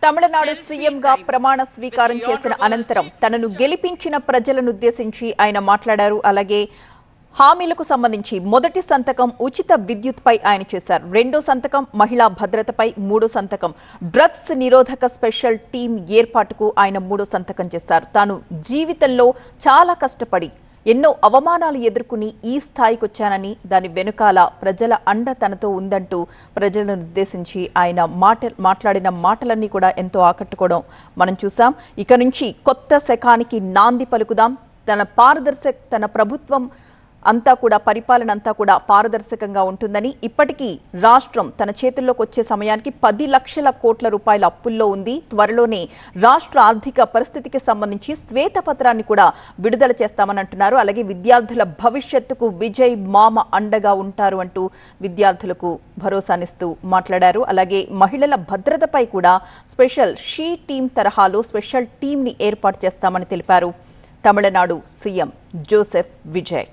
తమిళనాడు సీఎంగా ప్రమాణ స్వీకారం చేసిన అనంతరం తనను గెలిపించిన ప్రజలను ఉద్దేశించి ఆయన మాట్లాడారు. అలాగే హామీలకు సంబంధించి మొదటి సంతకం ఉచిత విద్యుత్పై ఆయన చేశారు. రెండో సంతకం మహిళా భద్రతపై, మూడో సంతకం డ్రగ్స్ నిరోధక స్పెషల్ టీం ఏర్పాటుకు ఆయన మూడో సంతకం చేశారు. తాను జీవితంలో చాలా కష్టపడి ఎన్నో అవమానాలు ఎదుర్కొని ఈ స్థాయికి వచ్చానని, దాని వెనుకాల ప్రజల అండ తనతో ఉందంటూ ప్రజలను ఉద్దేశించి ఆయన మాట్లాడిన మాటలన్నీ కూడా ఎంతో ఆకట్టుకోవడం మనం చూసాం. ఇక నుంచి కొత్త శకానికి నాంది పలుకుదాం. తన ప్రభుత్వం అంతా కూడా, పరిపాలన అంతా కూడా పారదర్శకంగా ఉంటుందని, ఇప్పటికీ రాష్ట్రం తన చేతుల్లోకి వచ్చే సమయానికి 10 లక్షల కోట్ల రూపాయల అప్పుల్లో ఉంది. త్వరలోనే రాష్ట్ర ఆర్థిక పరిస్థితికి సంబంధించి శ్వేతపత్రాన్ని కూడా విడుదల చేస్తామని అంటున్నారు. అలాగే విద్యార్థుల భవిష్యత్తుకు విజయ్ మామ అండగా ఉంటారు అంటూ విద్యార్థులకు భరోసానిస్తూ మాట్లాడారు. అలాగే మహిళల భద్రతపై కూడా స్పెషల్ షీ టీం తరహాలో స్పెషల్ టీంని ఏర్పాటు చేస్తామని తెలిపారు తమిళనాడు సీఎం జోసెఫ్ విజయ్.